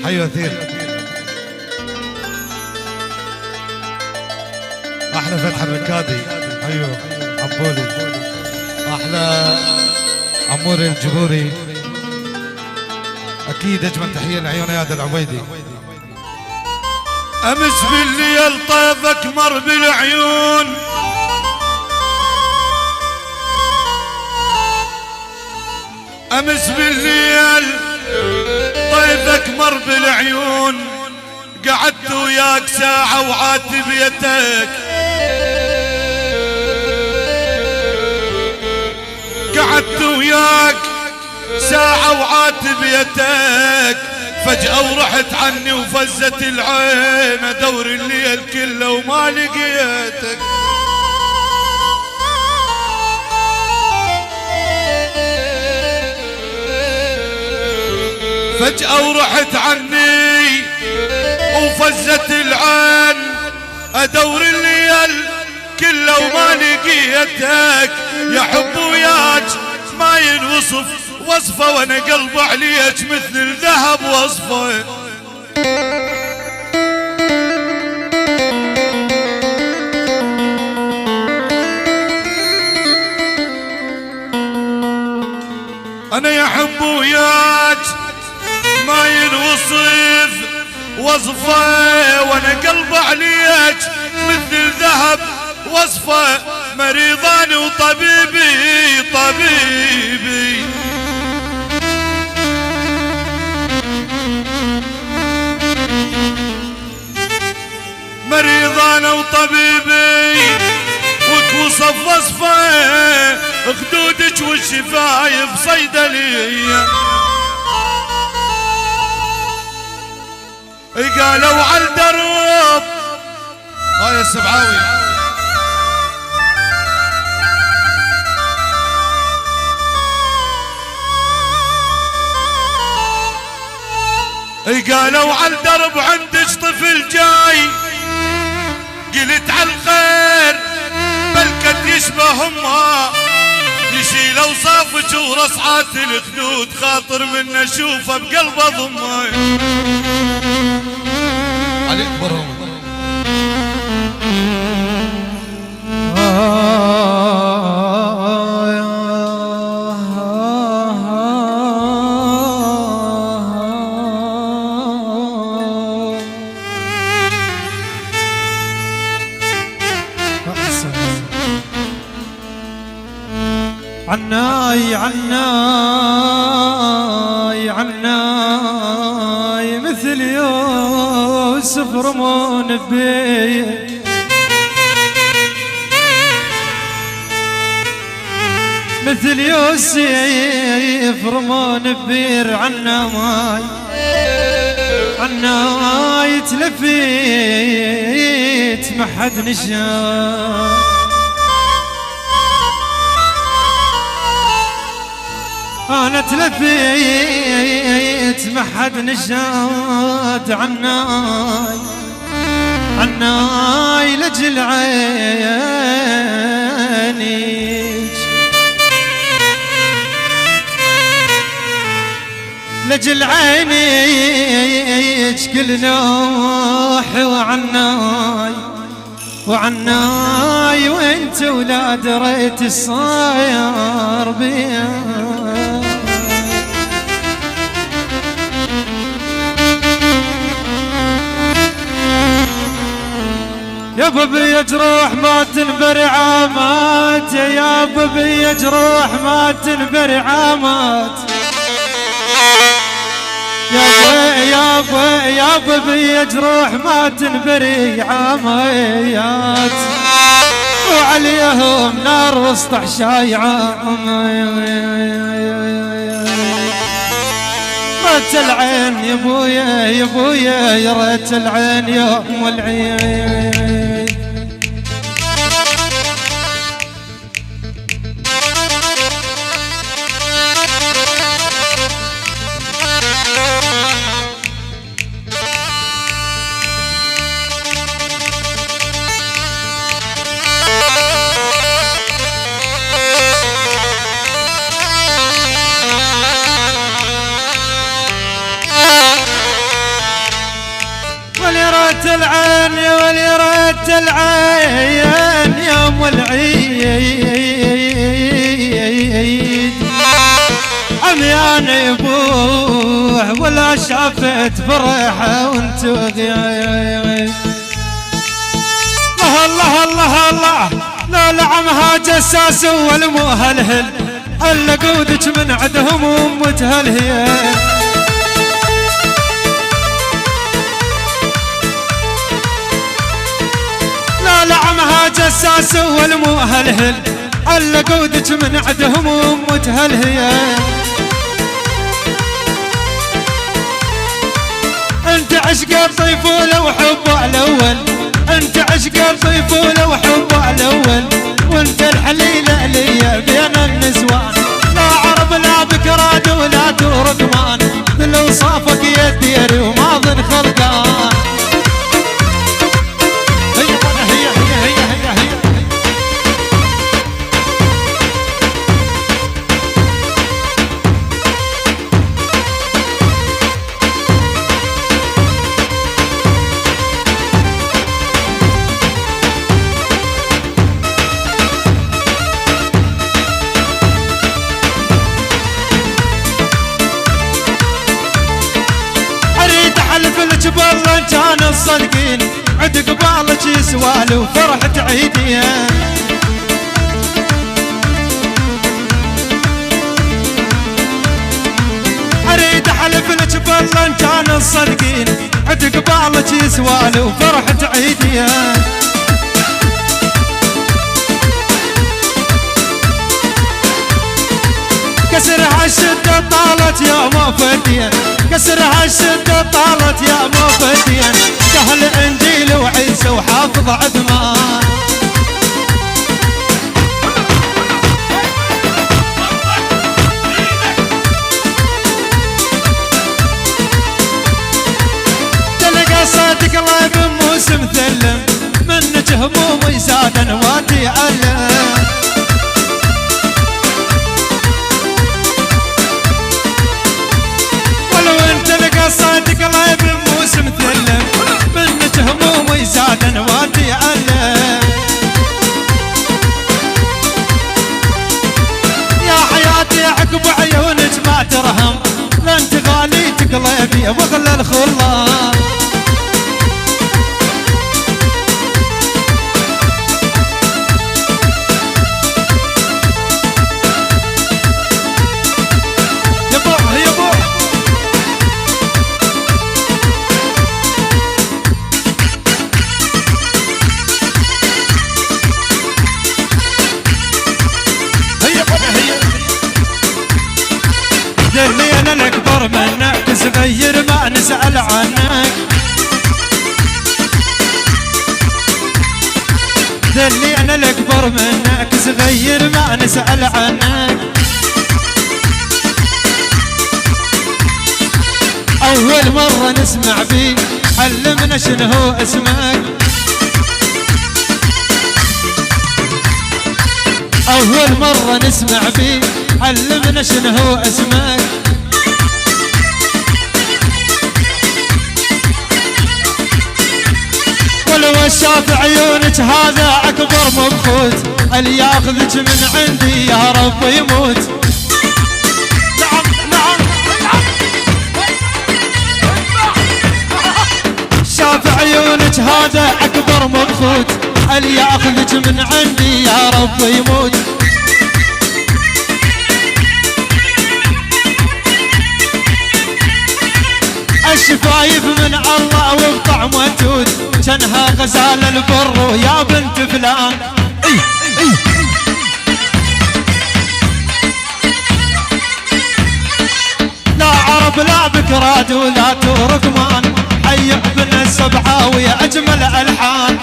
حي وثير. احلى فتح الركادي. ايوه عبولي. احلى عمور الجبوري. اكيد اجمل تحيه لعيون اياد العبيدي. امس بالليل طيفك مر بالعيون، امس بالليل طيفك مر بالعيون، قعدت وياك ساعة وعاتبيتك، قعدت وياك ساعة وعاتبيتك، فجأة ورحت عني وفزت العين، ادور الليل كله وما لقيتك. فجأة ورحت عني وفزت العين، ادور الليل كله وما لقيتك. يا حب وياك ما ينوصف وصفه، وانا قلبي عليك مثل الذهب وصفه. انا يا حب وياك ما ينوصف وصفه، وانا قلبي عليك مثل الذهب وصفه. مريضاني وطبيبي طبيبي، مريضاني وطبيبي، وتوصف وصفه خدودك والشفايف صيدليه. قالوا عالدرب يا السبعاوي. قالوا عالدرب عندك طفل جاي، قلت عالخير بل قد يشبه امها، يشيل اوصافك ورصعات الخدود، خاطر من اشوفه بقلب ضمه. عليك برهم. عناي عناي عناي مثل يوسف رمون بي، مثل يوسف رمون ببير. عناي عناي تلفيت ما حد نشاف، أنا تلفيت ما حد نشاد. عناي عناي لجل عينيك، لجل عينيك كل نوح. وعناي وعناي وانت ولاد ريت الصاير بيا. يا ببي جروح ما تنبر عامات، يا ببي جروح ما تنبر عامات، يا ببي جروح ما تنبري عامات، وعليهم نار وسط شايعة. ريت العين يا بويا يا بويا، يا ريت العين يا ام العين. ريت العين يوم العيد عميان يبوح ولا شافت فرحة وانتو غيب. الله الله الله لا لعمها جساس والمهلهل الا قودك من عدهم ومتهلهية. لا لعمها جساس والمهلهل الا قودك من عدهم ومتهلهية. انت عشق الطيفولة وحبه الاول، انت عشق الطيفولة وحبه الاول، وانت الحليلة ليا بين النسوان. لا عرب لا بكراد ولا تركمان، لو صافك يديري وما ظن خلقان. هيا هيا هيا هيا هيا والله كان الصدقين عد قبالك يسوالي وفرحة عيدية. اريد احلف لك بالله كان الصدقين عد قبالك يسوالي وفرحة عيدية. كسرها الشدة طالت يا مفديا، كسرها الشدة طالت يا مفديا، جهل انجيل وعيسى وحافظ عثمان. تلقى صادق الله بموسم ثلم، منك همومي زاد نواتي علم. صادق الله بموسم ثلم، منك همومي زاد نواتي علم. يا حياتي عقب عيونك ما ترهم، لن تغالي تقلبي واغلى الخلان. دلينا الأكبر منك صغير ما نسأل عنك، دلينا الأكبر منك صغير ما نسأل عنك. أول مرة نسمع بيك علمنا شنو هو اسمك، أول مرة نسمع بيك علمنا شنو هو اسمك. ولو شاف عيونك هذا أكبر مبخوت، اللي ياخذك من عندي يا رب يموت. نعم نعم شاف عيونك هذا أكبر مبخوت، اللي ياخذك من عندي يا رب يموت. الشفايف من الله وبطعم ودود، جنها غزال البر ويا بنت فلان. لا عرب لا بكراد ولا تركمان، حي ابن السبعاوي اجمل الحان.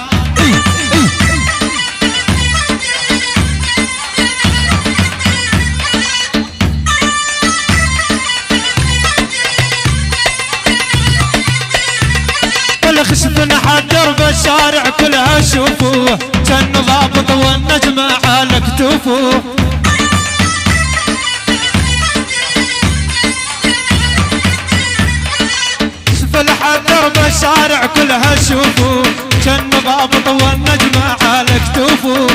خشب نحت درب الشارع كلها شوفوه، كان ضابط والنجم على كتوفوه. شوف لحد درب الشارع كلها شوفوه، كالنبابط والنجمة على كتوفه